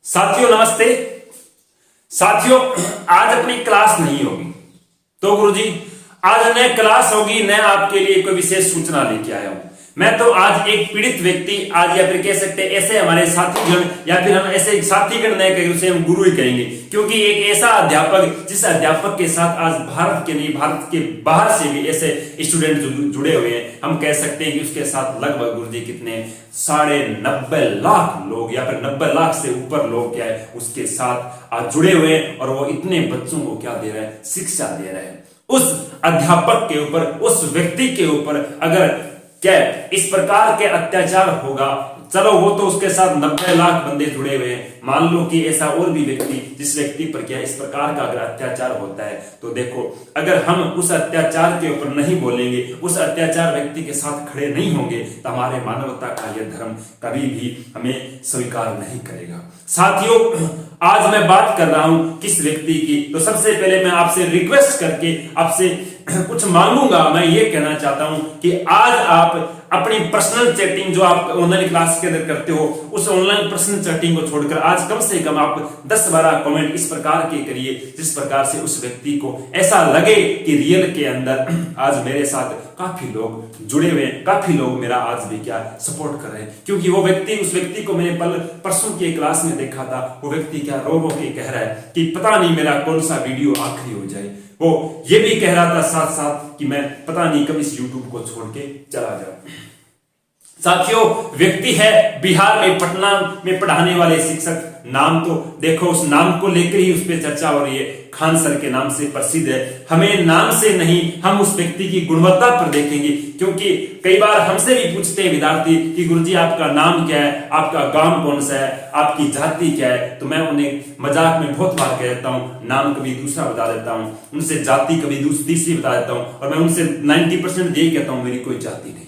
साथियों नमस्ते। साथियों आज अपनी क्लास नहीं होगी तो गुरुजी आज न क्लास होगी न आपके लिए कोई विशेष सूचना लेके आया हूं। मैं तो आज एक पीड़ित व्यक्ति आज या फिर कह सकते हैं ऐसे हमारे साथीगण या फिर हम ऐसे साथीगण नहीं कहेंगे उसे हम गुरु ही कहेंगे, क्योंकि एक ऐसा अध्यापक जिस अध्यापक के साथ आज भारत के नहीं भारत के बाहर से भी ऐसे स्टूडेंट जुड़े हुए हैं। हम कह सकते हैं कि उसके साथ लगभग गुरुजी कितने 90.5 लाख लोग या फिर 90 लाख से ऊपर लोग क्या है उसके साथ आज जुड़े हुए हैं और वो इतने बच्चों को क्या दे रहे हैं, शिक्षा दे रहे हैं। उस अध्यापक के ऊपर उस व्यक्ति के ऊपर अगर क्या इस प्रकार के अत्याचार होगा, चलो वो तो उसके साथ 90 लाख बंदे जुड़े हुए हैं, मान लो कि ऐसा और भी व्यक्ति जिस व्यक्ति पर क्या इस प्रकार का अगर अत्याचार होता है तो देखो अगर हम उस अत्याचार के ऊपर नहीं बोलेंगे, उस अत्याचार व्यक्ति के साथ खड़े नहीं होंगे तो हमारे मानवता का यह धर्म कभी भी हमें स्वीकार नहीं करेगा। साथियों आज मैं बात कर रहा हूं किस व्यक्ति की, तो सबसे पहले मैं आपसे रिक्वेस्ट करके आपसे कुछ मांगूंगा। मैं ये कहना चाहता हूं कि आज आप अपनी पर्सनल चैटिंग जो आप ऑनलाइन क्लास के अंदर करते हो उस ऑनलाइन पर्सनल चैटिंग को छोड़कर आज कम से कम आप 10-12 कमेंट इस प्रकार के करिए जिस प्रकार से उस व्यक्ति को ऐसा लगे कि रियल के अंदर आज मेरे साथ काफी लोग जुड़े हुए हैं, काफी लोग मेरा आज भी क्या सपोर्ट कर रहे हैं। क्योंकि वो व्यक्ति उस व्यक्ति को मैंने परसों के क्लास में देखा था, वो व्यक्ति क्या रो रो के कह रहा है कि पता नहीं मेरा कौन सा वीडियो आखिरी हो जाए। वो ये भी कह रहा था साथ साथ कि मैं पता नहीं कब इस यूट्यूब को छोड़ के चला जाऊं। साथियों व्यक्ति है बिहार में पटना में पढ़ाने वाले शिक्षक, नाम तो देखो उस नाम को लेकर ही उस पर चर्चा हो रही है, खान सर के नाम से प्रसिद्ध है। हमें नाम से नहीं हम उस व्यक्ति की गुणवत्ता पर देखेंगे, क्योंकि कई बार हमसे भी पूछते हैं विद्यार्थी कि गुरुजी आपका नाम क्या है, आपका गांव कौन सा है, आपकी जाति क्या है। तो मैं उन्हें मजाक में बहुत बार कह देता हूं, नाम कभी दूसरा बता देता हूं, उनसे जाति कभी तीसरी बता देता हूं, और मैं उनसे 90% यही कहता हूं मेरी कोई जाति नहीं।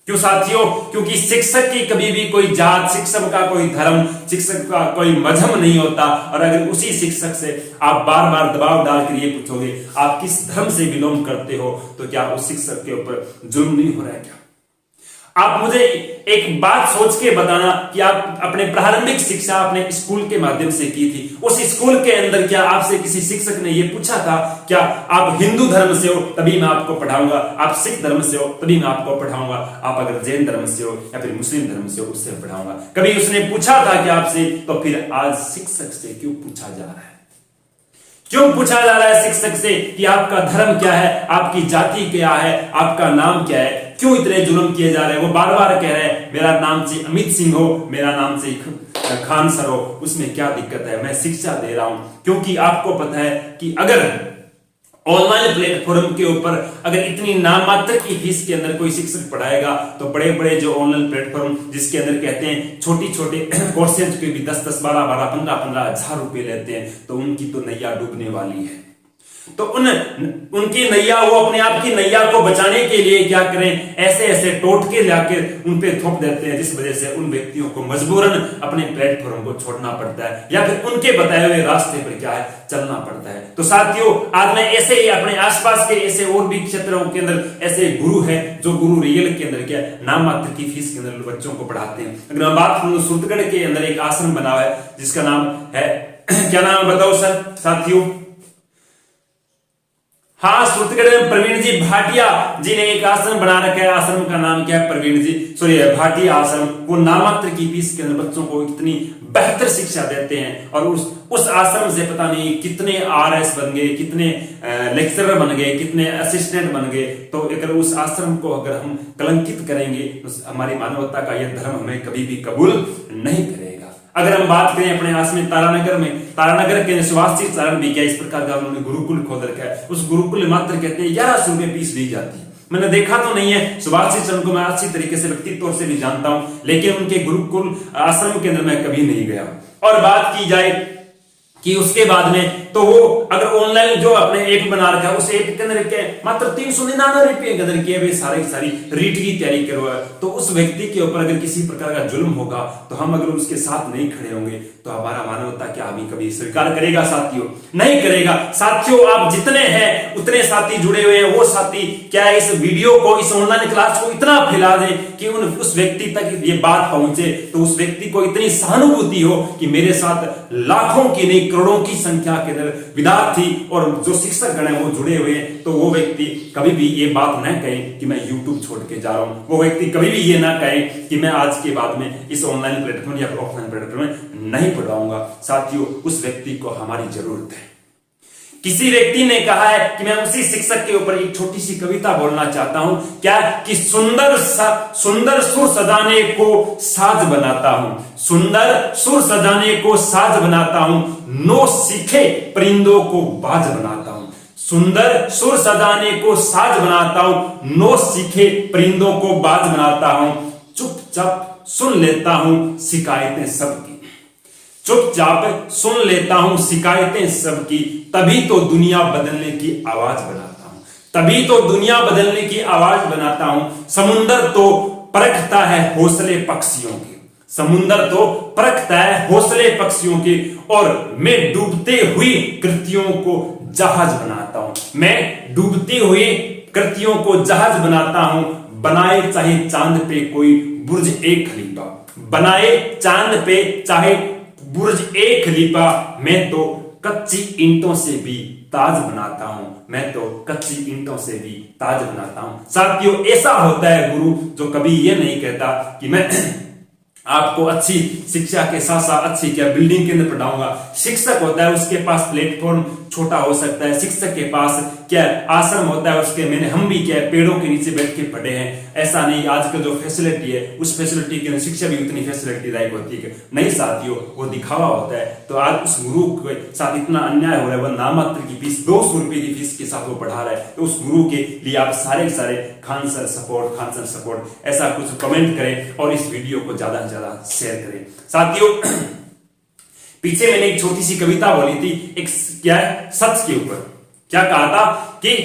क्यों साथियों? क्योंकि शिक्षक की कभी भी कोई जात, शिक्षक का कोई धर्म, शिक्षक का कोई मजहब नहीं होता। और अगर उसी शिक्षक से आप बार बार दबाव डालकर ये पूछोगे आप किस धर्म से बिलोंग करते हो, तो क्या उस शिक्षक के ऊपर जुल्म नहीं हो रहा है क्या? आप मुझे एक बात सोच के बताना कि आप अपने प्रारंभिक शिक्षा अपने स्कूल के माध्यम से की थी, उस स्कूल के अंदर क्या आपसे किसी शिक्षक ने यह पूछा था क्या आप हिंदू धर्म से हो तभी मैं आपको पढ़ाऊंगा, आप सिख धर्म से हो तभी मैं आपको पढ़ाऊंगा, आप अगर जैन धर्म से हो या फिर मुस्लिम धर्म से हो उससे पढ़ाऊंगा? कभी उसने पूछा था कि आपसे? तो फिर आज शिक्षक से क्यों पूछा जा रहा है? क्यों पूछा जा रहा है शिक्षक से कि आपका धर्म क्या है, आपकी जाति क्या है, आपका नाम क्या है? क्यों इतने जुल्म किए जा रहे हैं? वो बार बार कह रहे हैं मेरा नाम से अमित सिंह हो, मेरा नाम से खान सर हो, उसमें क्या दिक्कत है? मैं शिक्षा दे रहा हूं। क्योंकि आपको पता है कि अगर ऑनलाइन प्लेटफॉर्म के ऊपर अगर इतनी नाम मात्र की फीस के अंदर कोई शिक्षक पढ़ाएगा तो बड़े बड़े जो ऑनलाइन प्लेटफॉर्म जिसके अंदर कहते हैं छोटी छोटे कोर्सेज के भी 10-10, 12-12, 15-15 हजार रुपए लेते हैं, तो उनकी तो नैया डूबने वाली है। तो उनकी नैया, वो अपने आप की नैया को बचाने के लिए क्या करें, ऐसे ऐसे टोटके लाकर उन पे थोप देते हैं, जिस वजह से उन व्यक्तियों को मजबूरन अपने प्लेटफॉर्म को छोड़ना पड़ता है या फिर उनके बताए हुए रास्ते पर क्या है चलना पड़ता है। तो साथियों आज मैं ऐसे ही अपने आसपास के ऐसे और भी क्षेत्रों के अंदर ऐसे गुरु है जो गुरु रियल के अंदर क्या नाम मात्र की फीस के अंदर बच्चों को पढ़ाते हैं। अगर मैं बात करूं सूरतगढ़ के अंदर एक आश्रम बना हुआ है जिसका नाम है क्या नाम है बताओ सर साथियों? हाँ, सूरतगढ़ में प्रवीण जी भाटिया जी ने एक आश्रम बना रखा है। आश्रम का नाम क्या है? प्रवीण जी भाटिया आश्रम। वो नामात्र की फीस के अंदर बच्चों को इतनी बेहतर शिक्षा देते हैं और उस आश्रम से पता नहीं कितने RS बन गए, कितने लेक्चरर बन गए, कितने असिस्टेंट बन गए। तो अगर उस आश्रम को अगर हम कलंकित करेंगे तो हमारी मानवता का यह धर्म हमें कभी भी कबूल नहीं करेगा। अगर हम बात करें अपने आस में तारानगर के सुभाष चरण भी क्या इस प्रकार का उन्होंने गुरुकुल खोल रखा है। उस गुरुकुल मात्र कहते हैं 1100 रुपए फीस ली जाती है। मैंने देखा तो नहीं है, सुभाष चरण को मैं अच्छी तरीके से व्यक्तित्व तौर से भी जानता हूं, लेकिन उनके गुरुकुल आश्रम के अंदर मैं कभी नहीं गया। और बात की जाए कि उसके बाद में तो वो अगर ऑनलाइन जो अपने ऐप बना रखा है उस ऐप के अंदर क्या मात्र 399 रुपये के अंदर किए सारी सारी रीट की तैयारी करवा, तो उस व्यक्ति के ऊपर अगर किसी प्रकार का जुल्म होगा तो हम अगर उसके साथ नहीं खड़े होंगे तो हमारा मानवता क्या हमें कभी स्वीकार करेगा साथियों? नहीं करेगा साथियों। आप जितने हैं उतने साथी जुड़े हुए हैं, वो साथी क्या इस वीडियो को, इस ऑनलाइन क्लास को इतना फैला दे कि उस व्यक्ति तक ये बात पहुंचे, तो उस व्यक्ति को इतनी सहानुभूति हो कि मेरे साथ लाखों की नहीं करोड़ों की संख्या के अंदर विद्यार्थी और जो शिक्षक गण है वो जुड़े हुए हैं, तो वो व्यक्ति कभी भी ये बात न कहे कि मैं YouTube छोड़ के जा रहा हूं। वो व्यक्ति कभी भी ये ना कहे कि मैं आज के बाद में इस ऑनलाइन प्लेटफॉर्म या ऑफलाइन प्लेटफॉर्म में नहीं पढ़ाऊंगा। साथियों, उस व्यक्ति को हमारी जरूरत है। किसी व्यक्ति ने कहा है कि मैं उसी शिक्षक के ऊपर एक छोटी सी कविता बोलना चाहता हूं, क्या कि सुंदर सुर सजाने को साज बनाता हूं, सुंदर सुर सजाने को साज बनाता हूं, नो सीखे परिंदों को बाज बनाता हूं, सुंदर सुर सजाने को साज बनाता हूं, नो सीखे परिंदों को बाज बनाता हूं, चुपचाप सुन लेता हूं शिकायतें सबकी, चुपचाप सुन लेता हूं शिकायतें सबकी, तभी तो दुनिया बदलने की आवाज बनाता हूं, तभी तो दुनिया बदलने की आवाज बनाता हूं। समुंदर तो परखता है हौसले पक्षियों के, समुंदर तो परखता है हौसले पक्षियों के, और मैं डूबते हुए कृतियों को जहाज बनाता हूं, मैं डूबते हुए कृतियों को जहाज बनाता हूं। बनाए चाहे चांद पे कोई बुर्ज एक खलीफा, बनाए चांद पे चाहे बुर्ज एक खलीफा, मैं तो कच्ची ईंटों से भी ताज बनाता हूं, मैं तो कच्ची ईंटों से भी ताज बनाता हूं। साथियों, ऐसा होता है गुरु जो कभी ये नहीं कहता कि मैं आपको अच्छी शिक्षा के साथ साथ अच्छी क्या बिल्डिंग के अंदर पढ़ाऊंगा। शिक्षक होता है उसके पास प्लेटफॉर्म छोटा हो सकता है, शिक्षक के पास क्या आश्रम होता है उसके, हम भी क्या पेड़ों के नीचे बैठ के पढ़े हैं, ऐसा नहीं। आज का जो फैसिलिटी है उस फैसिलिटी के अंदर शिक्षा भी उतनी फैसिलिटी लायक होती है नहीं साथियों, वो दिखावा होता है। तो आज उस गुरु के साथ इतना अन्याय हो रहा है, वह नामात्र की फीस 200 रुपए की फीस के साथ वो पढ़ा रहा है, तो उस गुरु के लिए आप सारे खान सर सपोर्ट ऐसा कुछ कमेंट करें और इस वीडियो को ज्यादा से ज्यादा शेयर करें। साथियों, पीछे मैंने एक छोटी सी कविता बोली थी, एक क्या है सच के ऊपर, क्या कहा था कि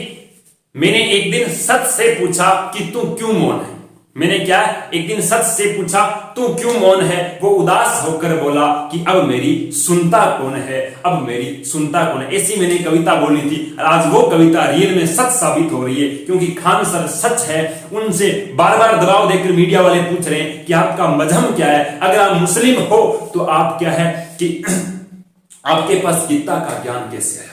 मैंने एक दिन सच से पूछा कि तू क्यों मौन है, मैंने क्या एक दिन सच से पूछा तू क्यों मौन है, वो उदास होकर बोला कि अब मेरी सुनता कौन है, अब मेरी सुनता कौन है। ऐसी मैंने कविता बोली थी, आज वो कविता रियल में सच साबित हो रही है, क्योंकि खान सर सच है। उनसे बार बार दबाव देकर मीडिया वाले पूछ रहे हैं कि आपका मजहब क्या है, अगर आप मुस्लिम हो तो आप क्या है कि आपके पास गीता का ज्ञान कैसे है,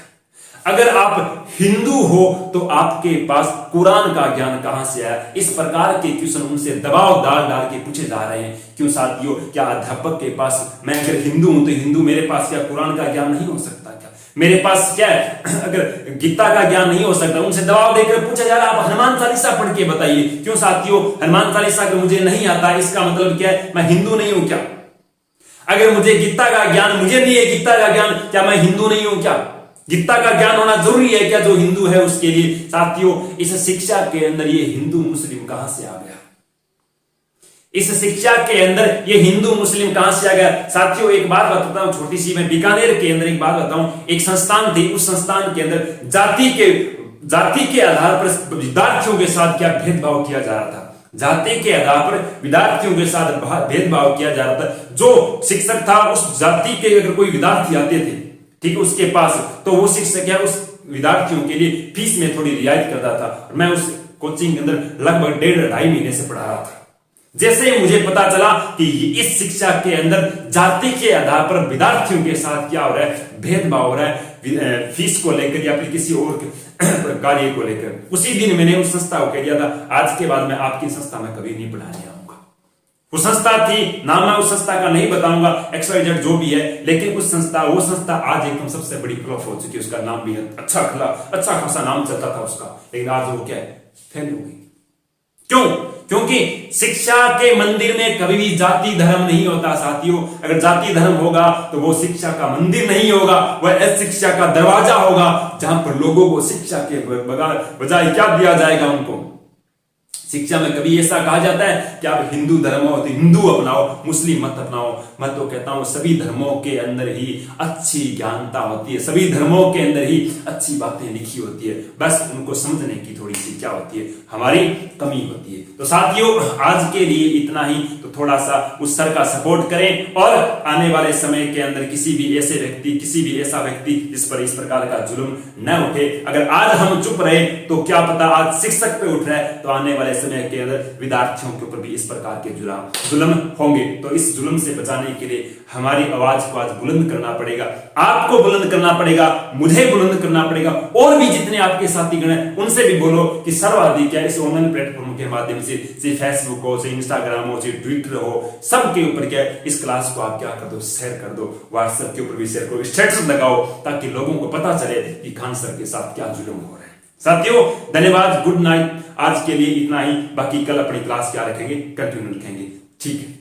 अगर आप हिंदू हो तो आपके पास कुरान का ज्ञान कहां से आया। इस प्रकार के क्वेश्चन उनसे दबाव डाल डाल के पूछे जा रहे हैं। क्यों साथियों, क्या अध्यापक के पास, मैं अगर हिंदू हूं तो हिंदू, मेरे पास क्या कुरान का ज्ञान नहीं हो सकता क्या, मेरे पास क्या है अगर गीता का ज्ञान नहीं हो सकता। उनसे दबाव देकर पूछा जा रहा है आप हनुमान चालीसा पढ़ के बताइए। क्यों साथियों, हनुमान चालीसा अगर मुझे नहीं आता इसका मतलब क्या है, मैं हिंदू नहीं हूं क्या? अगर मुझे गीता का ज्ञान, मुझे नहीं है गीता का ज्ञान, क्या मैं हिंदू नहीं हूं क्या? गीता का ज्ञान होना जरूरी है क्या जो हिंदू है उसके लिए? साथियों, इस शिक्षा के अंदर ये हिंदू मुस्लिम कहां से आ गया? इस शिक्षा के अंदर ये हिंदू मुस्लिम कहां से आ गया? साथियों, एक बात बताता हूं छोटी सी, मैं बीकानेर के अंदर एक बात बताऊं, एक संस्थान थी, उस संस्थान के अंदर जाति के आधार पर विद्यार्थियों के साथ क्या भेदभाव किया जा रहा था, जाति के आधार पर विद्यार्थियों के साथ भेदभाव किया जा रहा था। जो शिक्षक था उस जाति के अगर कोई विद्यार्थी आते थे ठीक है उसके पास, तो वो शिक्षक क्या उस विद्यार्थियों के लिए फीस में थोड़ी रियायत करता था। मैं उस कोचिंग के अंदर लगभग 1.5-2.5 महीने से पढ़ा रहा था। जैसे ही मुझे पता चला कि इस शिक्षा के अंदर जाति के आधार पर विद्यार्थियों के साथ क्या हो रहा है, भेदभाव हो रहा है फीस को लेकर या फिर किसी और कार्य को लेकर, उसी दिन मैंने उस संस्था को कह दिया था आज के बाद मैं आपकी संस्था में कभी नहीं पढ़ाने आऊंगा। वो संस्था थी, नाम मैं उस संस्था का नहीं बताऊंगा, XYZ जो भी है, लेकिन वो संस्था आज एकदम सबसे बड़ी फ्लॉप हो चुकी है। उसका नाम भी अच्छा खासा नाम चलता था उसका, लेकिन आज वो क्या है, फेल हो गई। क्यों? क्योंकि शिक्षा के मंदिर में कभी भी जाति धर्म नहीं होता साथियों। अगर जाति धर्म होगा तो वो शिक्षा का मंदिर नहीं होगा, वह शिक्षा का दरवाजा होगा, जहां पर लोगों को शिक्षा के बजाय क्या दिया जाएगा, उनको शिक्षा में कभी ऐसा कहा जाता है कि आप हिंदू धर्म हो तो हिंदू अपनाओ, मुस्लिम मत अपनाओ। मैं तो कहता हूं सभी धर्मों के अंदर ही अच्छी ज्ञानता होती है, सभी धर्मों के अंदर ही अच्छी बातें लिखी होती है, बस उनको समझने की थोड़ी सी क्या होती है, हमारी कमी होती है। तो साथियों आज के लिए इतना ही। तो थोड़ा सा उस सर का सपोर्ट करें और आने वाले समय के अंदर किसी भी ऐसे व्यक्ति, किसी भी ऐसा व्यक्ति जिस पर इस प्रकार का जुल्म न उठे। अगर आज हम चुप रहे तो क्या पता आज शिक्षक पे उठ रहा है तो आने वाले समय के अंदर विद्यार्थियों के ऊपर भी इस प्रकार के जुल्म होंगे। तो इस जुल्म से बचाने के लिए हमारी आवाज को आज बुलंद करना पड़ेगा, आपको बुलंद करना पड़ेगा, मुझे बुलंद करना पड़ेगा, और भी जितने आपके साथीगण हैं उनसे भी बोलो कि सर्वाधिक क्या इस ऑनलाइन प्लेटफॉर्म के माध्यम से फेसबुक हो, से इंस्टाग्राम हो, से ट्विटर हो, सबके ऊपर क्या है इस क्लास को आप क्या कर दो, शेयर कर दो, व्हाट्सएप के ऊपर भी शेयर करो, स्टेटस लगाओ, ताकि लोगों को पता चले कि खान सर के साथ क्या जुल्म हो रहा है। साथियों धन्यवाद, गुड नाइट। आज के लिए इतना ही, बाकी कल अपनी क्लास क्या रखेंगे, कंटिन्यू रखेंगे। ठीक है।